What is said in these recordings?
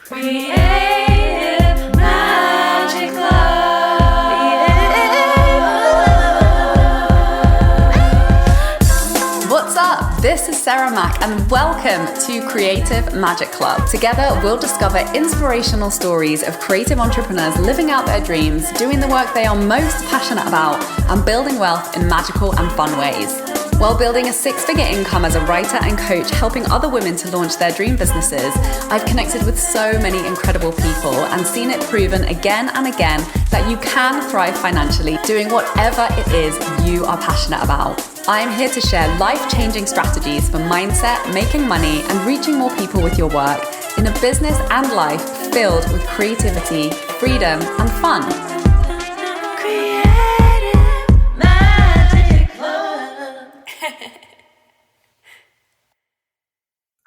Creative Magic Club. What's up? This is Sarah Mack and welcome to Creative Magic Club. Together we'll discover inspirational stories of creative entrepreneurs living out their dreams, doing the work they are most passionate about, and building wealth in magical and fun ways. While building a six-figure income as a writer and coach, helping other women to launch their dream businesses, I've connected with so many incredible people and seen it proven again and again that you can thrive financially doing whatever it is you are passionate about. I am here to share life-changing strategies for mindset, making money, and reaching more people with your work in a business and life filled with creativity, freedom, and fun.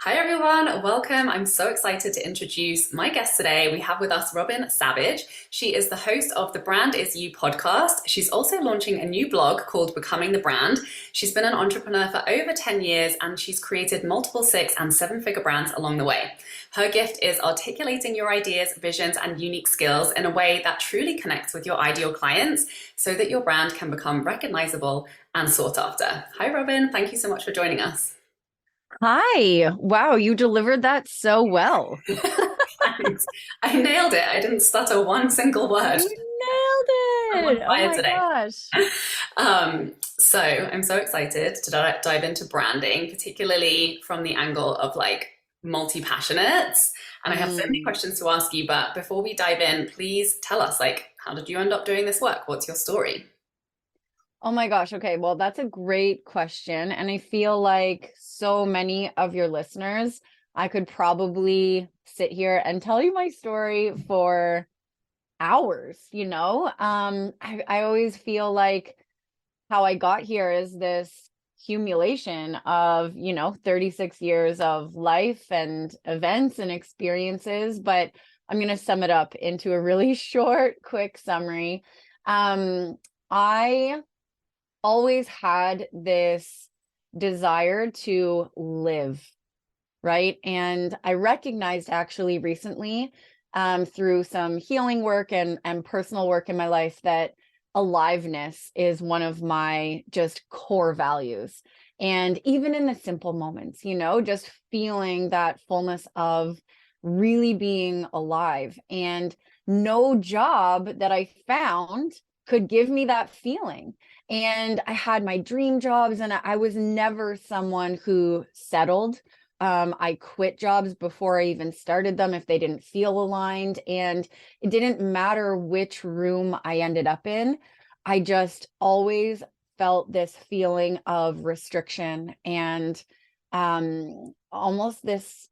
Hi everyone, welcome. I'm so excited to introduce my guest today. We have with us Robyn Savage. She is the host of the Brand Is You podcast. She's also launching a new blog called Becoming the Brand. She's been an entrepreneur for over 10 years and she's created multiple 6- and 7-figure brands along the way. Her gift is articulating your ideas, visions, and unique skills in a way that truly connects with your ideal clients so that your brand can become recognizable and sought after. Hi Robyn, thank you so much for joining us. Hi. Wow, you delivered that so well. Thanks. I nailed it. I didn't stutter one single word. You nailed it. Oh my gosh. So I'm so excited to dive into branding, particularly from the angle of like multi-passionates. And I have so many questions to ask you, but before we dive in, please tell us, like, how did you end up doing this work? What's your story? Oh my gosh. Okay. Well, that's a great question. And I feel like so many of your listeners, I could probably sit here and tell you my story for hours, you know? I always feel like how I got here is this accumulation of, 36 years of life and events and experiences, but I'm going to sum it up into a really short, quick summary. I always had this desire to live, right? And I recognized actually recently through some healing work and personal work in my life that aliveness is one of my just core values. And even in the simple moments, just feeling that fullness of really being alive. And no job that I found could give me that feeling. And I had my dream jobs and I was never someone who settled. I quit jobs before I even started them if they didn't feel aligned. And it didn't matter which room I ended up in. I just always felt this feeling of restriction and almost this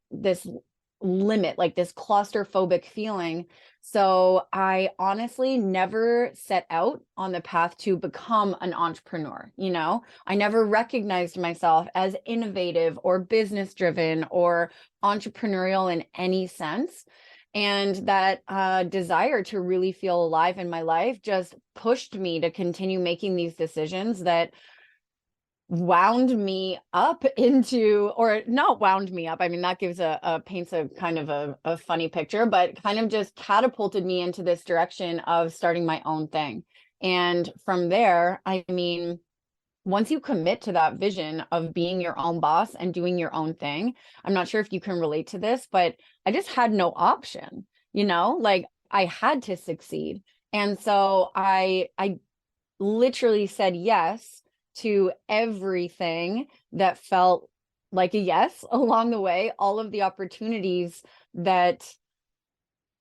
limit, like this claustrophobic feeling. So I honestly never set out on the path to become an entrepreneur. I never recognized myself as innovative or business driven or entrepreneurial in any sense. And that desire to really feel alive in my life just pushed me to continue making these decisions that wound me up into, or not wound me up. I mean, that gives paints a kind of a funny picture, but kind of just catapulted me into this direction of starting my own thing. And from there, I mean, once you commit to that vision of being your own boss and doing your own thing, I'm not sure if you can relate to this, but I just had no option, like I had to succeed. And so I literally said yes to everything that felt like a yes along the way, all of the opportunities that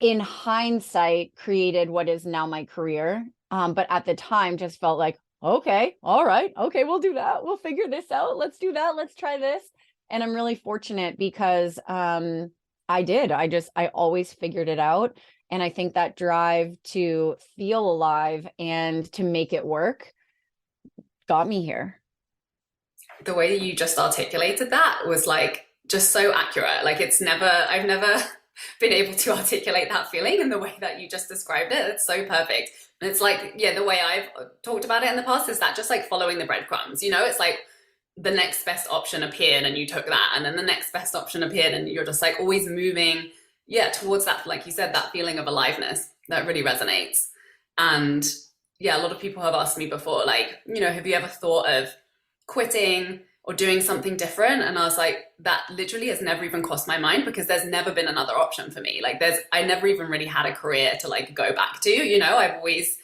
in hindsight created what is now my career. But at the time just felt like, okay, all right, okay, we'll do that. We'll figure this out. Let's do that. Let's try this. And I'm really fortunate because I did. I always figured it out. And I think that drive to feel alive and to make it work got me here. The way you just articulated that was like just so accurate. Like I've never been able to articulate that feeling in the way that you just described it. It's so perfect. And it's like, yeah, the way I've talked about it in the past is that just like following the breadcrumbs, it's like the next best option appeared and you took that, and then the next best option appeared and you're just like always moving yeah, towards that, like you said, that feeling of aliveness that really resonates. And yeah, a lot of people have asked me before, like, have you ever thought of quitting or doing something different? And I was like, that literally has never even crossed my mind because there's never been another option for me. Like, I never even really had a career to like go back to, I've always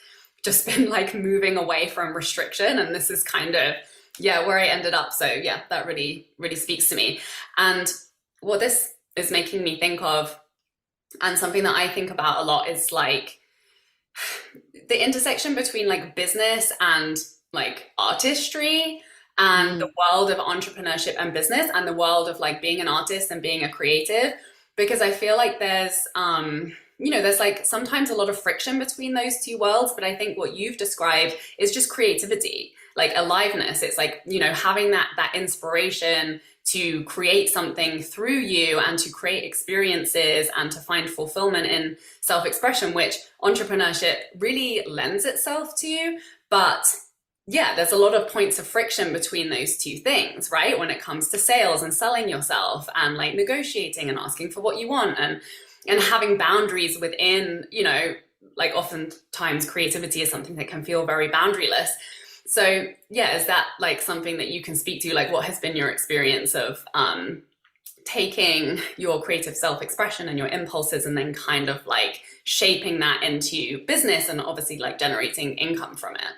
just been like moving away from restriction. And this is kind of, yeah, where I ended up. So yeah, that really, really speaks to me. And what this is making me think of, and something that I think about a lot, is like the intersection between like business and like artistry, and the world of entrepreneurship and business, and the world of like being an artist and being a creative. Because I feel like there's like sometimes a lot of friction between those two worlds, but I think what you've described is just creativity, like aliveness. It's like, having that inspiration to create something through you and to create experiences and to find fulfillment in self-expression, which entrepreneurship really lends itself to. But yeah, there's a lot of points of friction between those two things, right? When it comes to sales and selling yourself and like negotiating and asking for what you want, and having boundaries within, like oftentimes creativity is something that can feel very boundaryless. So yeah, is that like something that you can speak to? Like, what has been your experience of taking your creative self-expression and your impulses and then kind of like shaping that into business and obviously like generating income from it?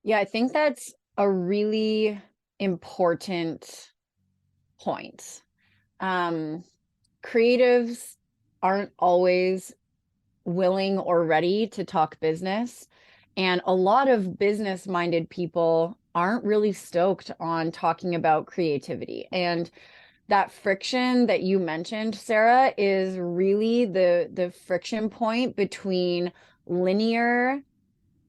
Yeah, I think that's a really important point. Creatives aren't always willing or ready to talk business. And a lot of business-minded people aren't really stoked on talking about creativity. And that friction that you mentioned, Sarah, is really the friction point between linear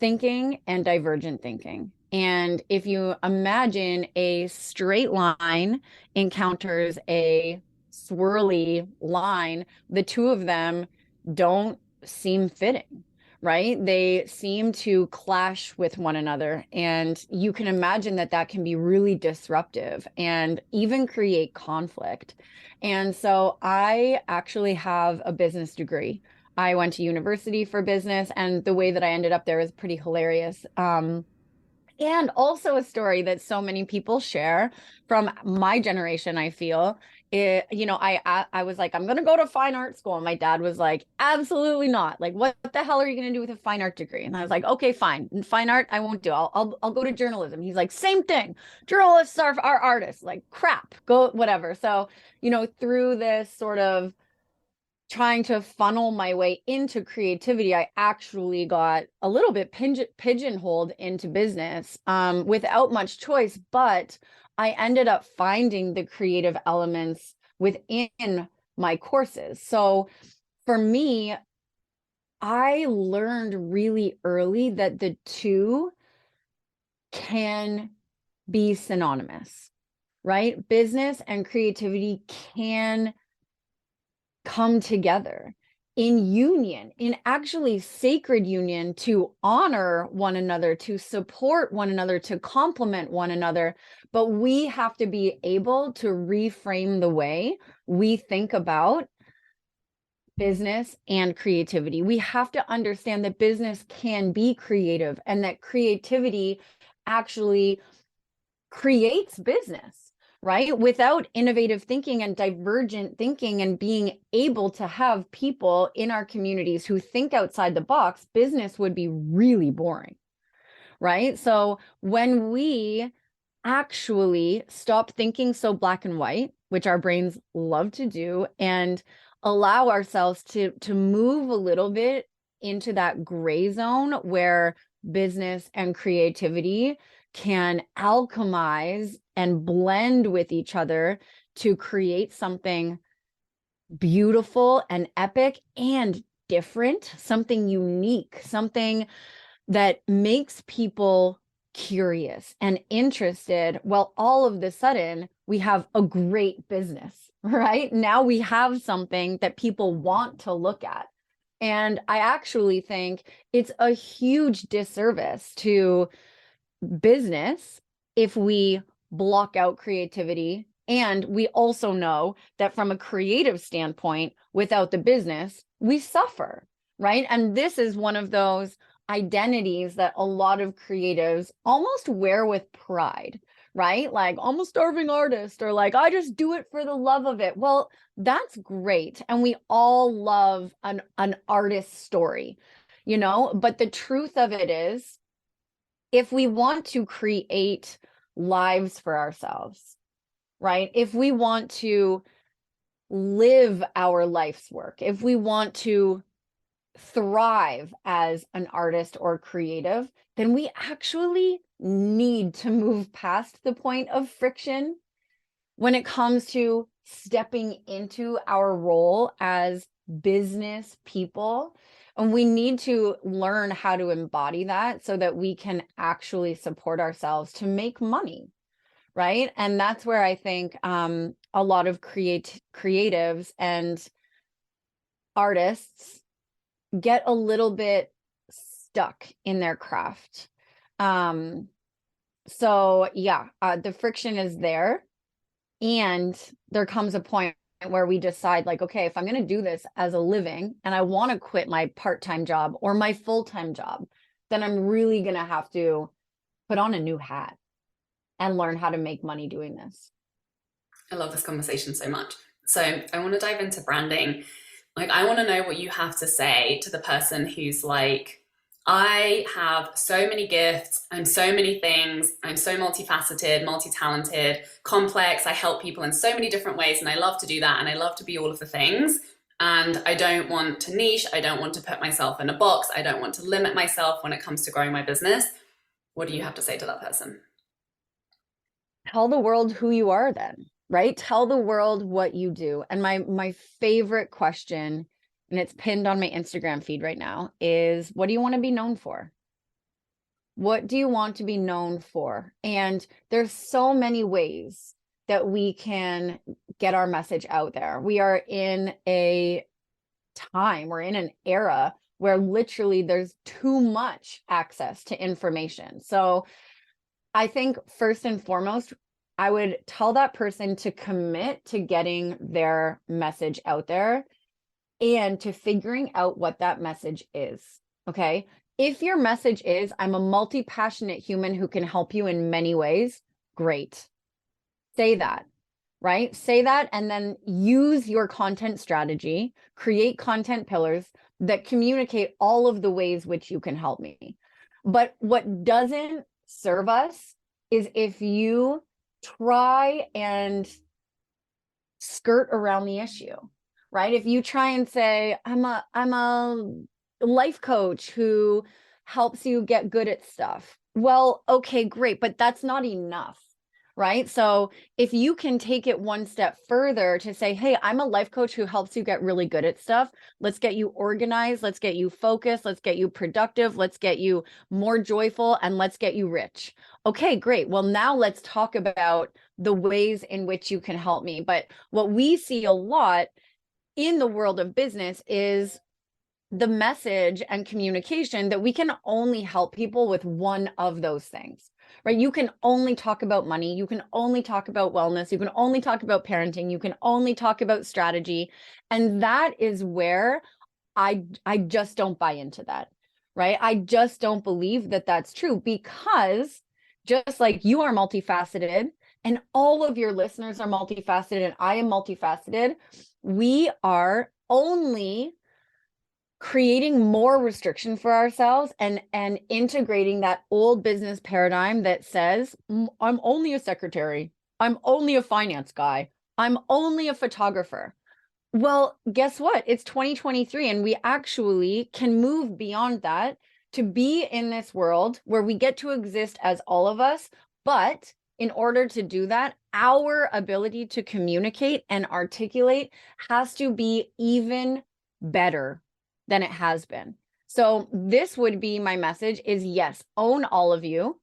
thinking and divergent thinking. And if you imagine a straight line encounters a swirly line, the two of them don't seem fitting, right? They seem to clash with one another. And you can imagine that that can be really disruptive and even create conflict. And so I actually have a business degree. I went to university for business, and the way that I ended up there is pretty hilarious. And also a story that so many people share from my generation, I feel. I was like, I'm going to go to fine art school. And my dad was like, absolutely not. Like, what the hell are you going to do with a fine art degree? And I was like, okay, fine. Fine art, I won't do. I'll go to journalism. He's like, same thing. Journalists are artists. Like, crap, go, whatever. So, through this sort of trying to funnel my way into creativity, I actually got a little bit pigeonholed into business without much choice, but I ended up finding the creative elements within my courses. So for me, I learned really early that the two can be synonymous, right? Business and creativity can come together in union, in actually sacred union, to honor one another, to support one another, to complement one another. But we have to be able to reframe the way we think about business and creativity. We have to understand that business can be creative and that creativity actually creates business, right? Without innovative thinking and divergent thinking and being able to have people in our communities who think outside the box, business would be really boring, right? So when we actually stop thinking so black and white, which our brains love to do, and allow ourselves to move a little bit into that gray zone where business and creativity can alchemize and blend with each other to create something beautiful and epic and different, something unique, something that makes people curious and interested. Well, all of the sudden, we have a great business, right? Now we have something that people want to look at. And I actually think it's a huge disservice to business if we block out creativity And we also know that from a creative standpoint, without the business, we suffer, right? And this is one of those identities that a lot of creatives almost wear with pride, right? Like, I'm a starving artist, or like, I just do it for the love of it. Well, that's great. And we all love an artist's story, you know, but the truth of it is, if we want to create lives for ourselves, right? If we want to live our life's work, if we want to thrive as an artist or creative, then we actually need to move past the point of friction when it comes to stepping into our role as business people. And we need to learn how to embody that so that we can actually support ourselves to make money, right? And that's where I think a lot of creatives and artists get a little bit stuck in their craft. So yeah, the friction is there, and there comes a point where we decide, like, okay, if I'm going to do this as a living and I want to quit my part-time job or my full-time job, then I'm really going to have to put on a new hat and learn how to make money doing this. I love this conversation so much. So I want to dive into branding. Like, I want to know what you have to say to the person who's like, I have so many gifts, I'm so many things, I'm so multifaceted, multi-talented, complex, I help people in so many different ways, and I love to do that, and I love to be all of the things. And I don't want to niche, I don't want to put myself in a box, I don't want to limit myself when it comes to growing my business. What do you have to say to that person? Tell the world who you are then, right? Tell the world what you do. And my favorite question, and it's pinned on my Instagram feed right now, is what do you want to be known for? What do you want to be known for? And there's so many ways that we can get our message out there. We are in a time, we're in an era where literally there's too much access to information. So I think first and foremost, I would tell that person to commit to getting their message out there and to figuring out what that message is. Okay. If your message is, I'm a multi-passionate human who can help you in many ways, great. Say that, right? Say that, and then use your content strategy, create content pillars that communicate all of the ways which you can help me. But what doesn't serve us is if you try and skirt around the issue, right? If you try and say, I'm a life coach who helps you get good at stuff. Well, okay, great, but that's not enough, right? So if you can take it one step further to say, hey, I'm a life coach who helps you get really good at stuff. Let's get you organized. Let's get you focused. Let's get you productive. Let's get you more joyful, and let's get you rich. Okay, great. Well, now let's talk about the ways in which you can help me. But what we see a lot in the world of business is the message and communication that we can only help people with one of those things, right? You can only talk about money. You can only talk about wellness. You can only talk about parenting. You can only talk about strategy. And that is where I just don't buy into that, right? I just don't believe that that's true, because just like you are multifaceted and all of your listeners are multifaceted and I am multifaceted, we are only creating more restriction for ourselves and integrating that old business paradigm that says, I'm only a secretary, I'm only a finance guy, I'm only a photographer. Well, guess what? It's 2023, and we actually can move beyond that to be in this world where we get to exist as all of us. But in order to do that, our ability to communicate and articulate has to be even better than it has been. So this would be my message is, yes, own all of you.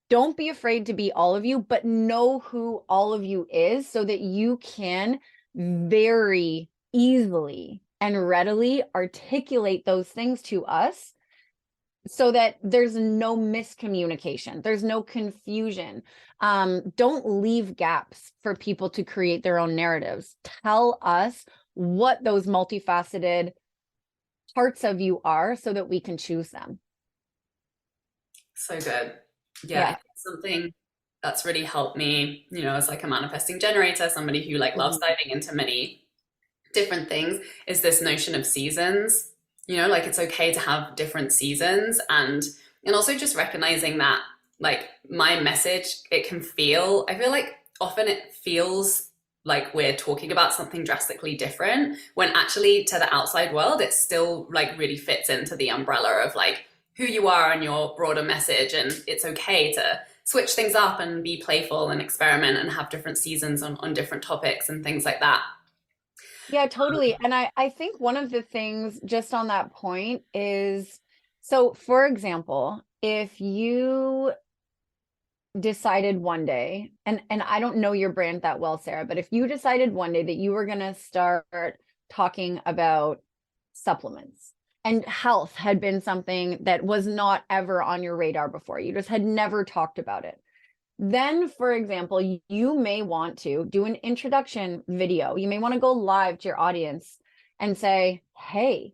Don't be afraid to be all of you, but know who all of you is so that you can very easily and readily articulate those things to us so that there's no miscommunication, there's no confusion. Don't leave gaps for people to create their own narratives. Tell us what those multifaceted parts of you are so that we can choose them. So good. Yeah, I Yeah. think something that's really helped me, as like a manifesting generator, somebody who like loves Mhm. diving into many different things, is this notion of seasons. Like it's okay to have different seasons, and also just recognizing that like my message, I feel like often it feels like we're talking about something drastically different when actually to the outside world it still like really fits into the umbrella of like who you are and your broader message, and it's okay to switch things up and be playful and experiment and have different seasons on different topics and things like that. Yeah, totally. And I think one of the things just on that point is, so for example, if you decided one day, and I don't know your brand that well, Sarah, but if you decided one day that you were going to start talking about supplements, and health had been something that was not ever on your radar before, you just had never talked about it, then, for example, you may want to do an introduction video. You may want to go live to your audience and say, hey,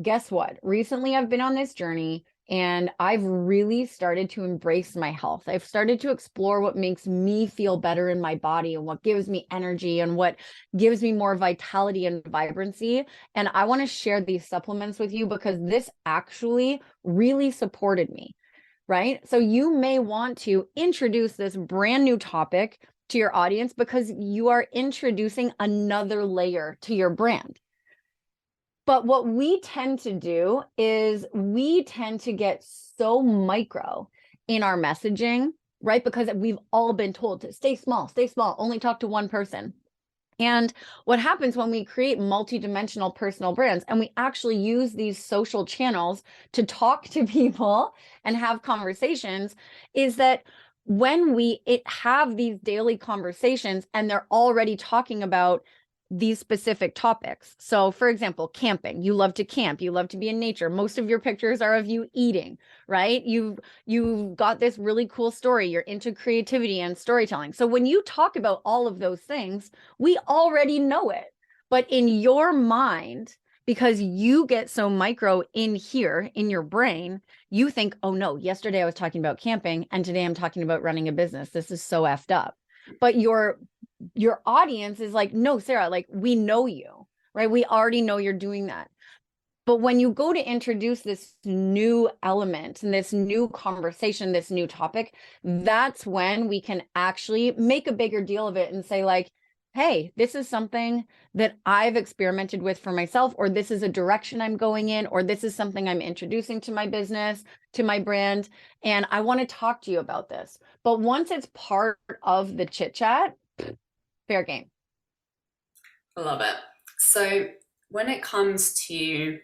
guess what? Recently, I've been on this journey and I've really started to embrace my health. I've started to explore what makes me feel better in my body and what gives me energy and what gives me more vitality and vibrancy. And I want to share these supplements with you because this actually really supported me. Right? So you may want to introduce this brand new topic to your audience because you are introducing another layer to your brand. But what we tend to do is we tend to get so micro in our messaging, right? Because we've all been told to stay small, only talk to one person. And what happens when we create multidimensional personal brands and we actually use these social channels to talk to people and have conversations is that when we have these daily conversations and they're already talking about these specific topics. So for example, camping, you love to camp, you love to be in nature. Most of your pictures are of you eating, right? You've got this really cool story. You're into creativity and storytelling. So when you talk about all of those things, we already know it. But in your mind, because you get so micro in here in your brain, you think, oh no, yesterday I was talking about camping and today I'm talking about running a business. This is so effed up. But your audience is like, no, Sarah, like we know you, right? We already know you're doing that. But when you go to introduce this new element and this new conversation, this new topic, that's when we can actually make a bigger deal of it and say like, hey, this is something that I've experimented with for myself, or this is a direction I'm going in, or this is something I'm introducing to my business, to my brand, and I want to talk to you about this. But once it's part of the chit chat, fair game. I love it. So when it comes to,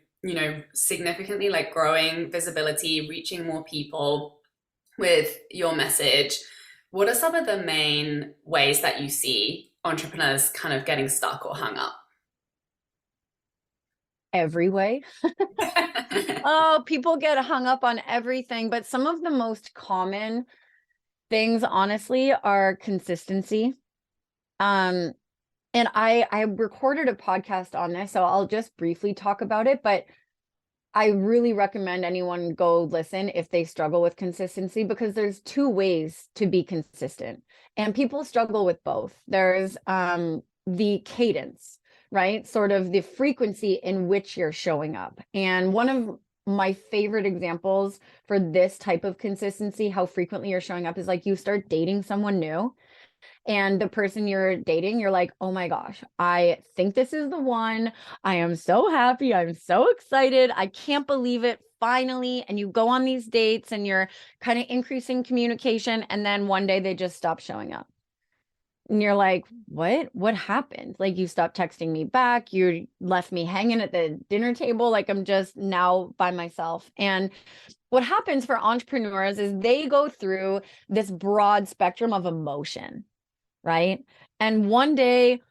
significantly like growing visibility, reaching more people with your message, what are some of the main ways that you see entrepreneurs kind of getting stuck or hung up? Every way. Oh, people get hung up on everything, but some of the most common things, honestly, are consistency. Um, and I recorded a podcast on this, so I'll just briefly talk about it, but I really recommend anyone go listen if they struggle with consistency, because there's two ways to be consistent and people struggle with both. There's the cadence, right? Sort of the frequency in which you're showing up. And one of my favorite examples for this type of consistency, how frequently you're showing up, is like you start dating someone new and the person you're dating, you're like, oh my gosh, I think this is the one. I am so happy. I'm so excited. I can't believe it. Finally. And you go on these dates and you're kind of increasing communication. And then one day they just stop showing up. And you're like, what happened? Like, you stopped texting me back. You left me hanging at the dinner table. Like, I'm just now by myself. And what happens for entrepreneurs is they go through this broad spectrum of emotion, right? And one day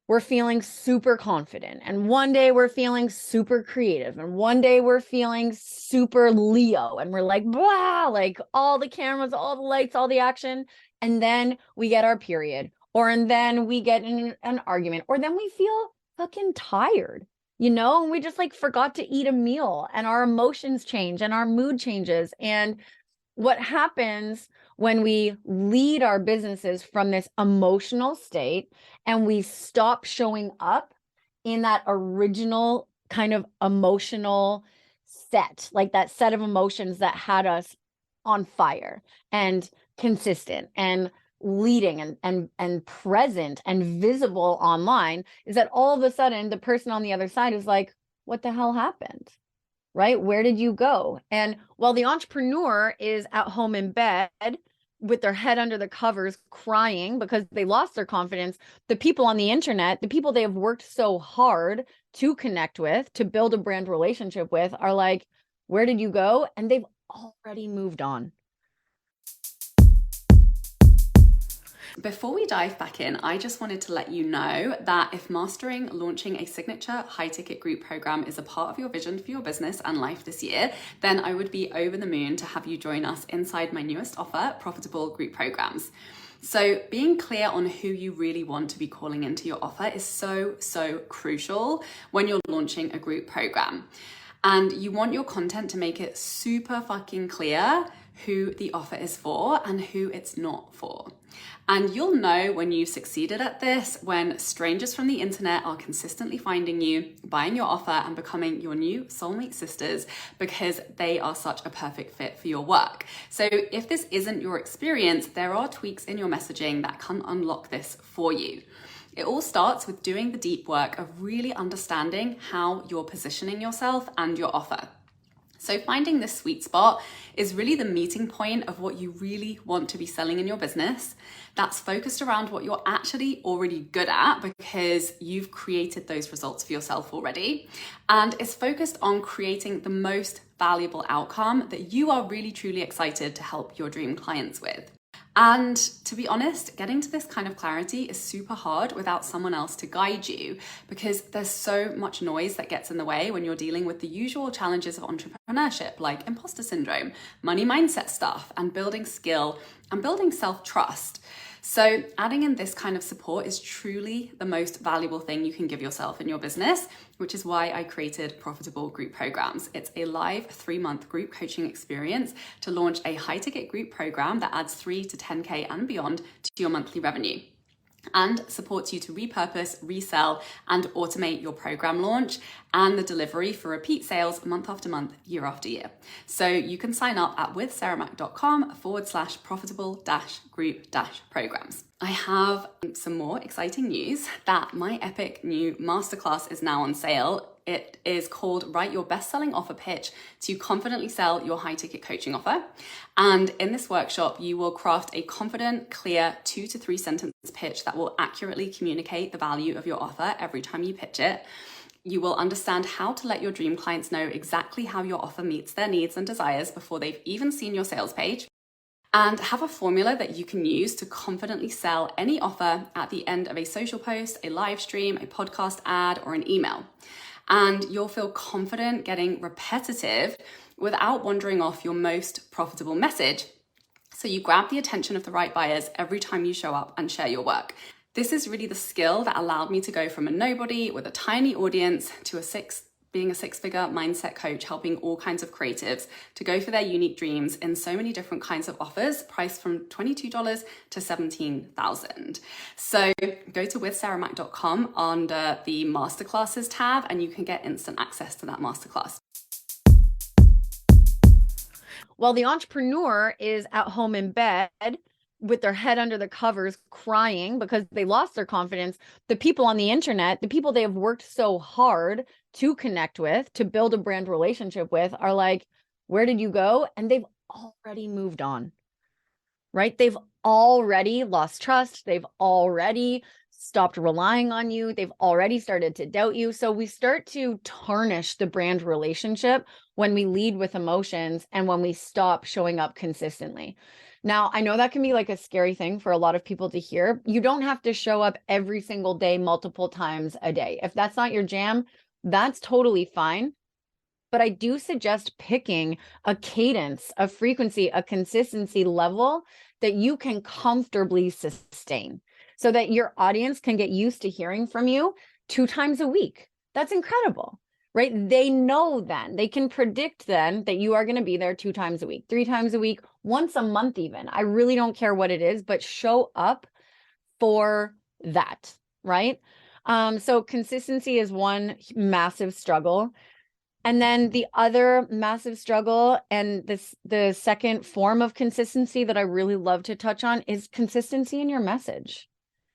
we're feeling super confident, and one day we're feeling super creative, and one day we're feeling super Leo, and we're like, blah, like all the cameras, all the lights, all the action. And then we get our period, and then we get in an argument, or then we feel fucking tired, and we just like forgot to eat a meal, and our emotions change and our mood changes. And what happens when we lead our businesses from this emotional state and we stop showing up in that original kind of emotional set, like that set of emotions that had us on fire and consistent and leading and present and visible online, is that all of a sudden the person on the other side is like, what the hell happened? Right? Where did you go? And while the entrepreneur is at home in bed with their head under the covers crying because they lost their confidence, the people on the internet, the people they have worked so hard to connect with, to build a brand relationship with, are like, where did you go? And they've already moved on. Before we dive back in, I just wanted to let you know that if mastering launching a signature high-ticket group program is a part of your vision for your business and life this year, then I would be over the moon to have you join us inside my newest offer, Profitable Group Programs. So being clear on who you really want to be calling into your offer is so crucial when you're launching a group program. And you want your content to make it super fucking clear who the offer is for and who it's not for. And you'll know when you've succeeded at this when strangers from the internet are consistently finding you, buying your offer, and becoming your new soulmate sisters because they are such a perfect fit for your work. So if this isn't your experience, there are tweaks in your messaging that can unlock this for you. It all starts with doing the deep work of really understanding how you're positioning yourself and your offer. So finding this sweet spot is really the meeting point of what you really want to be selling in your business. That's focused around what you're actually already good at because you've created those results for yourself already. And it's focused on creating the most valuable outcome that you are really truly excited to help your dream clients with. And to be honest, getting to this kind of clarity is super hard without someone else to guide you because there's so much noise that gets in the way when you're dealing with the usual challenges of entrepreneurship, like imposter syndrome, money mindset stuff, and building skill and building self-trust. So adding in this kind of support is truly the most valuable thing you can give yourself in your business, which is why I created Profitable Group Programs. It's a live 3-month group coaching experience to launch a high-ticket group program that adds 3 to 10K and beyond to your monthly revenue, and supports you to repurpose, resell, and automate your program launch and the delivery for repeat sales month after month, year after year. So you can sign up at withsarahmac.com/profitable-group-programs. I have some more exciting news that my epic new masterclass is now on sale. It is called Write Your Best-Selling Offer Pitch to Confidently Sell Your High-Ticket Coaching Offer. And in this workshop, you will craft a confident, clear 2 to 3 sentence pitch that will accurately communicate the value of your offer every time you pitch it. You will understand how to let your dream clients know exactly how your offer meets their needs and desires before they've even seen your sales page, and have a formula that you can use to confidently sell any offer at the end of a social post, a live stream, a podcast ad, or an email. And you'll feel confident getting repetitive without wandering off your most profitable message. So you grab the attention of the right buyers every time you show up and share your work. This is really the skill that allowed me to go from a nobody with a tiny audience to being a 6-figure mindset coach, helping all kinds of creatives to go for their unique dreams in so many different kinds of offers, priced from $22 to $17,000. So go to withsarahmac.com under the masterclasses tab and you can get instant access to that masterclass. While the entrepreneur is at home in bed with their head under the covers crying because they lost their confidence, the people on the internet, the people they have worked so hard to connect with, to build a brand relationship with, are like, where did you go? And they've already moved on, right? They've already lost trust. They've already stopped relying on you. They've already started to doubt you. So we start to tarnish the brand relationship when we lead with emotions and when we stop showing up consistently. Now, I know that can be like a scary thing for a lot of people to hear. You don't have to show up every single day, multiple times a day. If that's not your jam, that's totally fine. But I do suggest picking a cadence, a frequency, a consistency level that you can comfortably sustain so that your audience can get used to hearing from you 2 times a week. That's incredible, right? They know then, they can predict then that you are going to be there 2 times a week, 3 times a week, once a month even. I really don't care what it is, but show up for that, right? So consistency is one massive struggle. And then the other massive struggle, and the second form of consistency that I really love to touch on, is consistency in your message.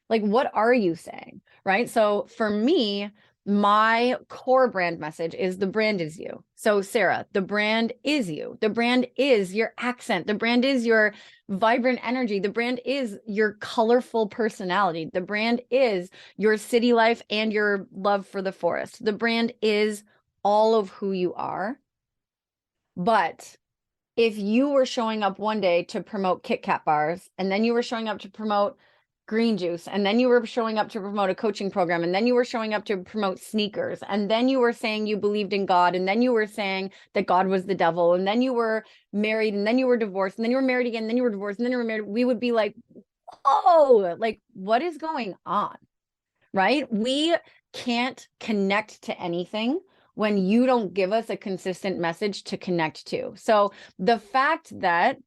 Like, what are you saying, right? So for me, my core brand message is the brand is you. So Sarah, the brand is you. The brand is your accent. The brand is your vibrant energy. The brand is your colorful personality. The brand is your city life and your love for the forest. The brand is all of who you are. But if you were showing up one day to promote Kit Kat bars, and then you were showing up to promote green juice, and then you were showing up to promote a coaching program, and then you were showing up to promote sneakers, and then you were saying you believed in God, and then you were saying that God was the devil, and then you were married, and then you were divorced, and then you were married again, and then you were divorced, and then you were married, we would be like, oh, like, what is going on? Right? We can't connect to anything when you don't give us a consistent message to connect to. So the fact that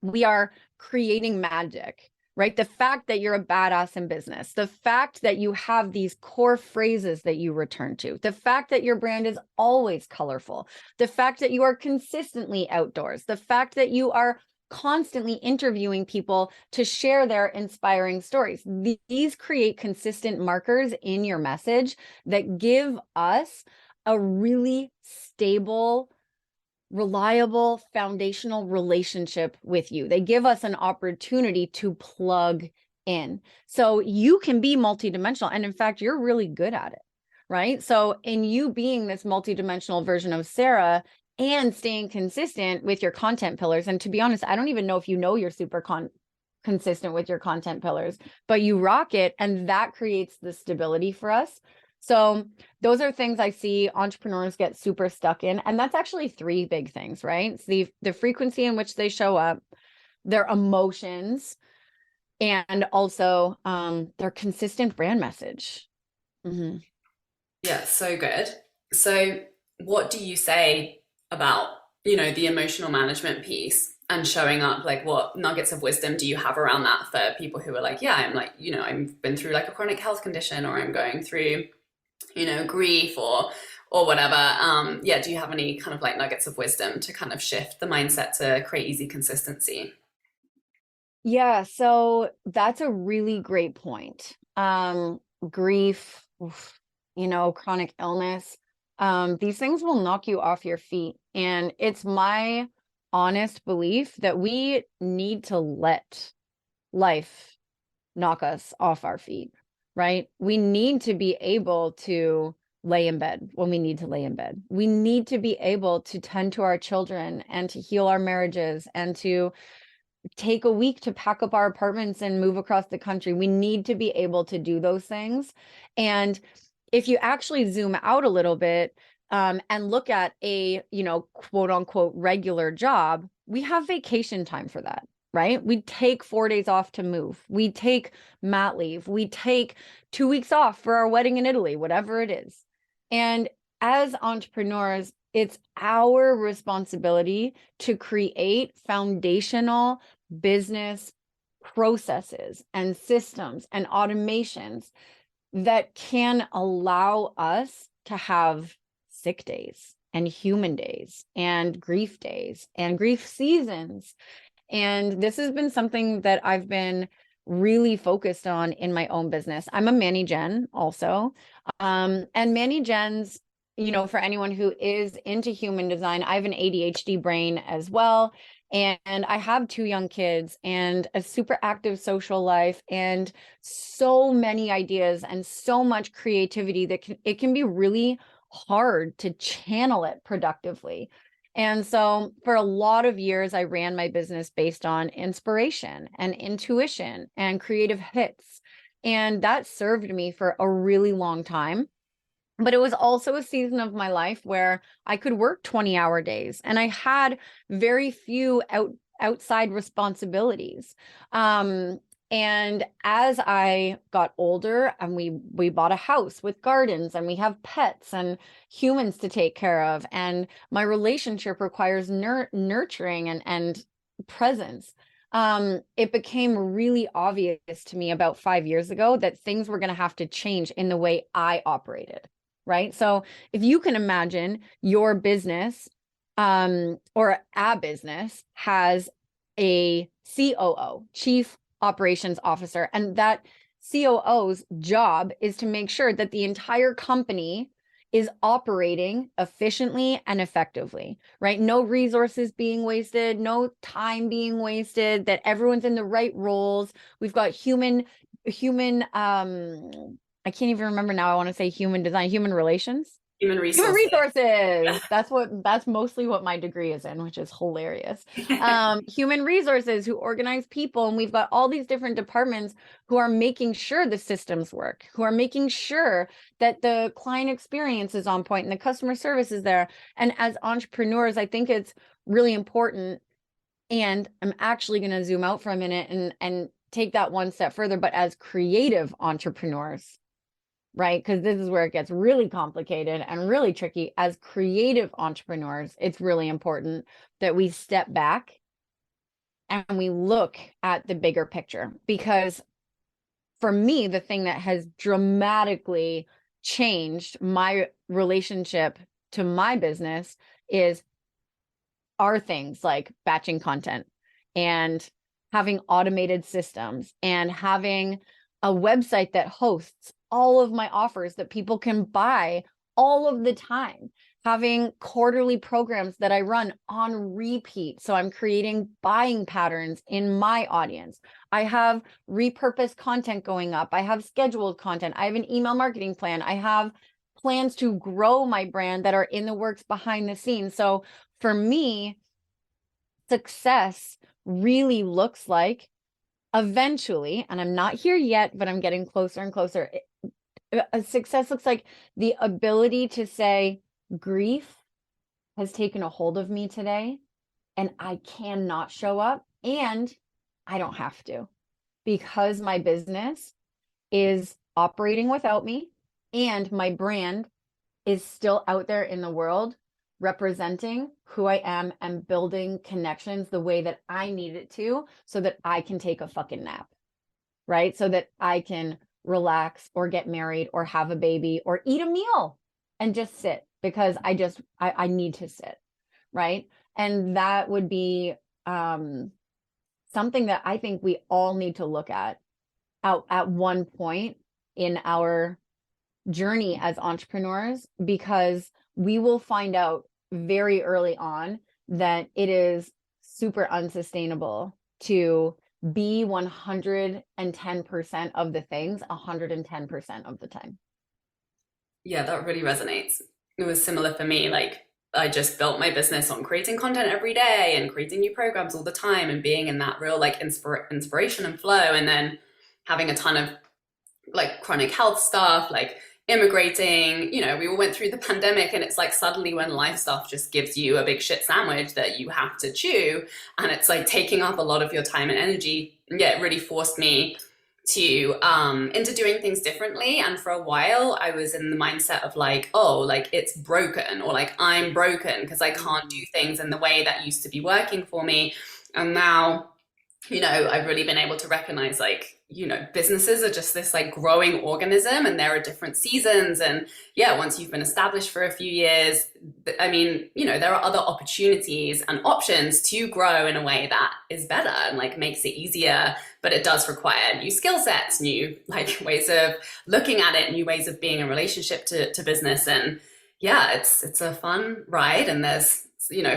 we are creating magic, right? The fact that you're a badass in business, the fact that you have these core phrases that you return to, the fact that your brand is always colorful, the fact that you are consistently outdoors, the fact that you are constantly interviewing people to share their inspiring stories. These create consistent markers in your message that give us a really stable, reliable, foundational relationship with you. They give us an opportunity to plug in. So you can be multidimensional. And in fact, you're really good at it, right? So in you being this multidimensional version of Sarah and staying consistent with your content pillars, and to be honest, I don't even know if you know you're super consistent with your content pillars, but you rock it, and that creates the stability for us. So those are things I see entrepreneurs get super stuck in. And that's actually 3 big things, right? It's the frequency in which they show up, their emotions, and also their consistent brand message. Mm-hmm. Yeah, so good. So what do you say about, the emotional management piece and showing up? Like, what nuggets of wisdom do you have around that for people who are like, yeah, I'm like, I've been through like a chronic health condition, or I'm going through grief or whatever. Yeah, do you have any kind of like nuggets of wisdom to kind of shift the mindset to create easy consistency? Yeah, so that's a really great point. Grief, oof, chronic illness, these things will knock you off your feet. And it's my honest belief that we need to let life knock us off our feet, right? We need to be able to lay in bed when we need to lay in bed. We need to be able to tend to our children and to heal our marriages and to take a week to pack up our apartments and move across the country. We need to be able to do those things. And if you actually zoom out a little bit and look at a, quote unquote, regular job, we have vacation time for that, right? We take 4 days off to move. We take mat leave. We take 2 weeks off for our wedding in Italy, whatever it is. And as entrepreneurs, it's our responsibility to create foundational business processes and systems and automations that can allow us to have sick days and human days and grief seasons. And this has been something that I've been really focused on in my own business. I'm a Manny Gen also. And Manny Gens, for anyone who is into human design, I have an ADHD brain as well. And I have 2 young kids and a super active social life and so many ideas and so much creativity that it can be really hard to channel it productively. And so for a lot of years, I ran my business based on inspiration and intuition and creative hits. And that served me for a really long time. But it was also a season of my life where I could work 20-hour days and I had very few outside responsibilities. And as I got older and we bought a house with gardens and we have pets and humans to take care of, and my relationship requires nurturing and presence. It became really obvious to me about 5 years ago that things were going to have to change in the way I operated. Right. So if you can imagine your business or a business has a COO, Chief Operations Officer, and that COO's job is to make sure that the entire company is operating efficiently and effectively, right? No resources being wasted, no time being wasted, that everyone's in the right roles. We've got human I can't even remember now. I want to say human design, human relations. Human Human resources. resources. That's mostly what my degree is in, which is hilarious. Human resources who organize people. And we've got all these different departments who are making sure the systems work, who are making sure that the client experience is on point and the customer service is there. And as entrepreneurs, I think it's really important. And I'm actually going to zoom out for a minute and take that one step further. But as creative entrepreneurs, right? Because this is where it gets really complicated and really tricky. As creative entrepreneurs, it's really important that we step back and we look at the bigger picture. Because for me, the thing that has dramatically changed my relationship to my business are things like batching content and having automated systems and having a website that hosts all of my offers that people can buy all of the time, having quarterly programs that I run on repeat. So I'm creating buying patterns in my audience. I have repurposed content going up. I have scheduled content. I have an email marketing plan. I have plans to grow my brand that are in the works behind the scenes. So for me, success really looks like eventually, and I'm not here yet, but I'm getting closer and closer. Success looks like the ability to say, grief has taken a hold of me today, and I cannot show up, and I don't have to, because my business is operating without me, and my brand is still out there in the world representing who I am and building connections the way that I need it to, so that I can take a fucking nap, right? So that I can relax or get married or have a baby or eat a meal and just sit, because I need to sit, right? And that would be something that I think we all need to look at one point in our journey as entrepreneurs, because we will find out very early on that it is super unsustainable to be 110% of the things 110% of the time. Yeah, that really resonates. It was similar for me. Like, I just built my business on creating content every day and creating new programs all the time and being in that real like inspiration and flow, and then having a ton of like chronic health stuff, like immigrating. We all went through the pandemic, and it's like suddenly when life stuff just gives you a big shit sandwich that you have to chew, and it's like taking up a lot of your time and energy. Yeah, it really forced me to into doing things differently. And for a while I was in the mindset of like, oh, like it's broken, or like I'm broken because I can't do things in the way that used to be working for me. And now, I've really been able to recognize like, businesses are just this like growing organism, and there are different seasons. And yeah, once you've been established for a few years, I mean, there are other opportunities and options to grow in a way that is better and like makes it easier, but it does require new skill sets, new like ways of looking at it, new ways of being in relationship to business. And yeah, it's a fun ride. And there's,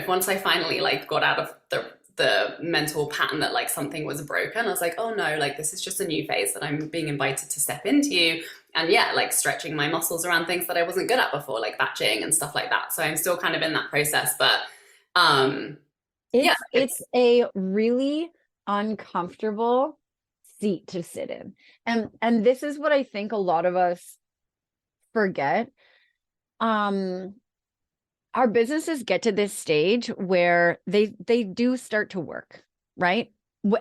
once I finally like got out of the mental pattern that like something was broken, I was like, oh no, like this is just a new phase that I'm being invited to step into. And yeah, like stretching my muscles around things that I wasn't good at before, like batching and stuff like that. So I'm still kind of in that process, but Um, yeah, It's a really uncomfortable seat to sit in. And this is what I think a lot of us forget. Um, our businesses get to this stage where they do start to work, right?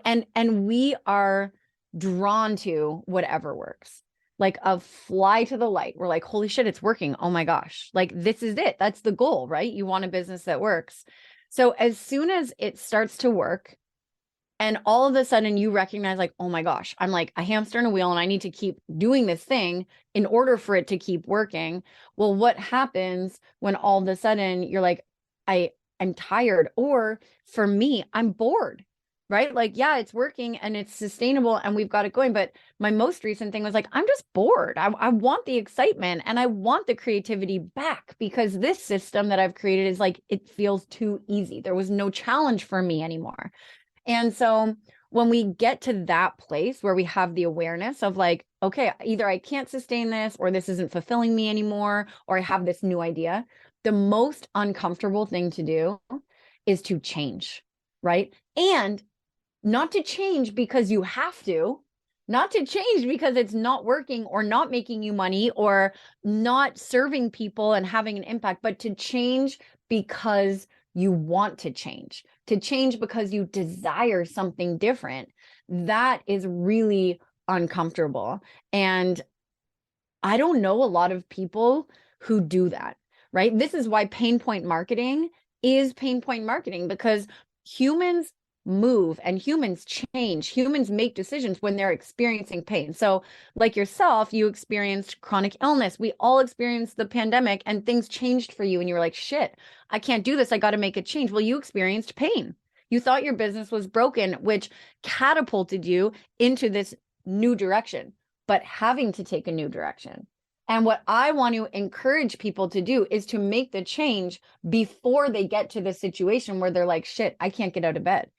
And we are drawn to whatever works. Like a fly to the light. We're like, holy shit, it's working. Oh my gosh. Like this is it. That's the goal, right? You want a business that works. So as soon as it starts to work, and all of a sudden you recognize like, oh my gosh, I'm like a hamster in a wheel and I need to keep doing this thing in order for it to keep working. Well, what happens when all of a sudden you're like, I'm tired, or for me, I'm bored, right? Like, yeah, it's working and it's sustainable and we've got it going. But my most recent thing was like, I'm just bored. I want the excitement and I want the creativity back, because this system that I've created is like, it feels too easy. There was no challenge for me anymore. And so when we get to that place where we have the awareness of like, okay, either I can't sustain this, or this isn't fulfilling me anymore, or I have this new idea, the most uncomfortable thing to do is to change, right? And not to change because you have to, not to change because it's not working or not making you money or not serving people and having an impact, but to change because you want to change because you desire something different. That is really uncomfortable. And I don't know a lot of people who do that, right? This is why pain point marketing is pain point marketing, because humans move and humans change. Humans make decisions when they're experiencing pain. So, like yourself, you experienced chronic illness. We all experienced the pandemic and things changed for you. And you were like, shit, I can't do this. I got to make a change. Well, you experienced pain. You thought your business was broken, which catapulted you into this new direction, but having to take a new direction. And what I want to encourage people to do is to make the change before they get to the situation where they're like, shit, I can't get out of bed.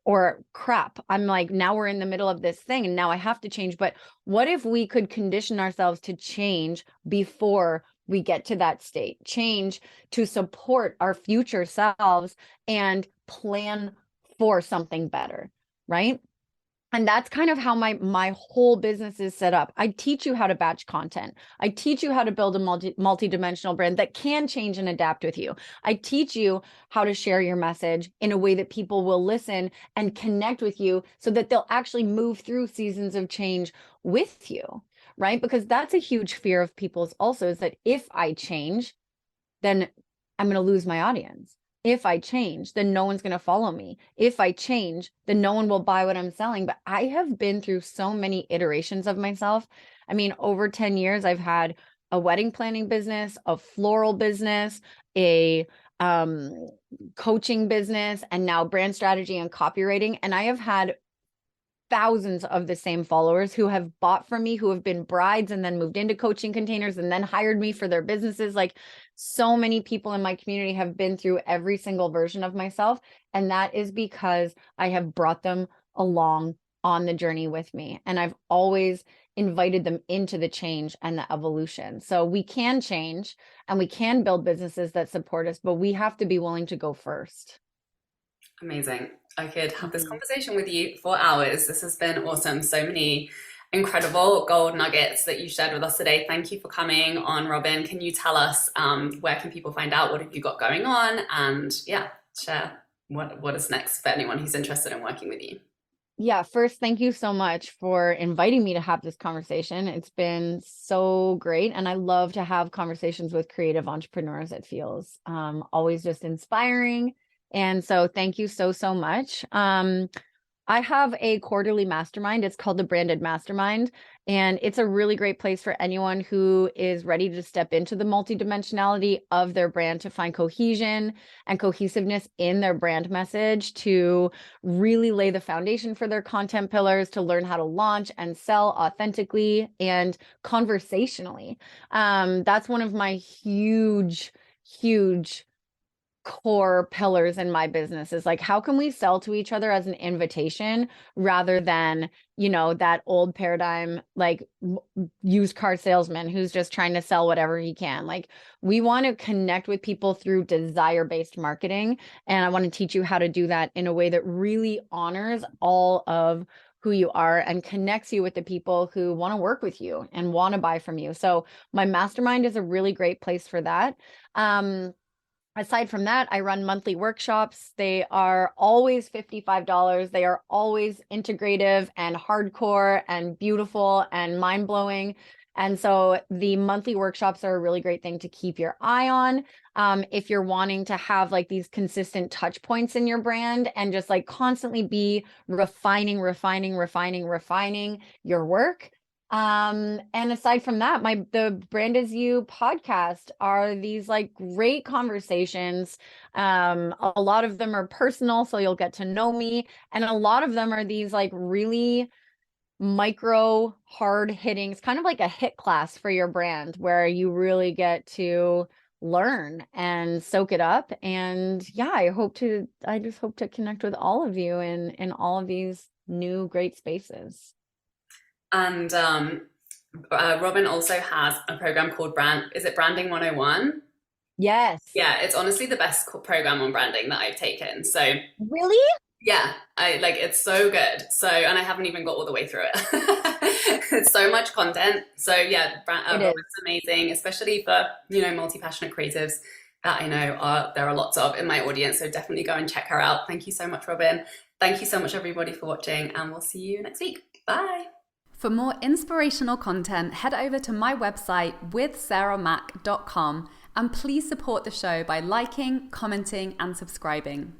Or crap, I'm like, now we're in the middle of this thing and now I have to change. But what if we could condition ourselves to change before we get to that state? Change to support our future selves and plan for something better, right? And that's kind of how my whole business is set up. I teach you how to batch content. I teach you how to build a multi-dimensional brand that can change and adapt with you. I teach you how to share your message in a way that people will listen and connect with you so that they'll actually move through seasons of change with you, right? Because that's a huge fear of people's also, is that if I change, then I'm going to lose my audience. If I change, then no one's going to follow me. If I change, then no one will buy what I'm selling. But I have been through so many iterations of myself. I mean, over 10 years, I've had a wedding planning business, a floral business, a coaching business, and now brand strategy and copywriting. And I have had thousands of the same followers who have bought from me, who have been brides and then moved into coaching containers and then hired me for their businesses. Like, so many people in my community have been through every single version of myself. And that is because I have brought them along on the journey with me. And I've always invited them into the change and the evolution. So we can change and we can build businesses that support us, but we have to be willing to go first. amazing. I could have this Mhm. conversation with you for hours. This has been awesome. So many incredible gold nuggets that you shared with us today. Thank you for coming on, Robyn. Can you tell us where can people find out? What have you got going on? And yeah, share what is next for anyone who's interested in working with you. Yeah, first, thank you so much for inviting me to have this conversation. It's been so great. And I love to have conversations with creative entrepreneurs. It feels always just inspiring. And so thank you so, so much. I have a quarterly mastermind. It's called the Branded Mastermind. And it's a really great place for anyone who is ready to step into the multidimensionality of their brand, to find cohesion and cohesiveness in their brand message, to really lay the foundation for their content pillars, to learn how to launch and sell authentically and conversationally. That's one of my huge core pillars in my business is like, how can we sell to each other as an invitation rather than, you know, that old paradigm, like used car salesman who's just trying to sell whatever he can. Like, we want to connect with people through desire-based marketing. And I want to teach you how to do that in a way that really honors all of who you are and connects you with the people who want to work with you and want to buy from you. So my mastermind is a really great place for that. Aside from that, I run monthly workshops. They are always $55. They are always integrative and hardcore and beautiful and mind-blowing. And so the monthly workshops are a really great thing to keep your eye on. If you're wanting to have like these consistent touch points in your brand and just like constantly be refining your work. And aside from that, the Brand Is You podcast are these like great conversations. A lot of them are personal, so you'll get to know me. And a lot of them are these like really micro hard hitting. It's kind of like a hit class for your brand where you really get to learn and soak it up. And yeah, I just hope to connect with all of you in all of these new great spaces. And Robyn also has a program called Branding 101? Yes. Yeah, it's honestly the best program on branding that I've taken. So really? Yeah, it's so good. So, and I haven't even got all the way through it. It's so much content. So yeah, Robyn's amazing, especially for, you know, multi-passionate creatives that I know there are lots of in my audience. So definitely go and check her out. Thank you so much, Robyn. Thank you so much, everybody, for watching, and we'll see you next week. Bye. For more inspirational content, head over to my website withsarahmac.com, and please support the show by liking, commenting, and subscribing.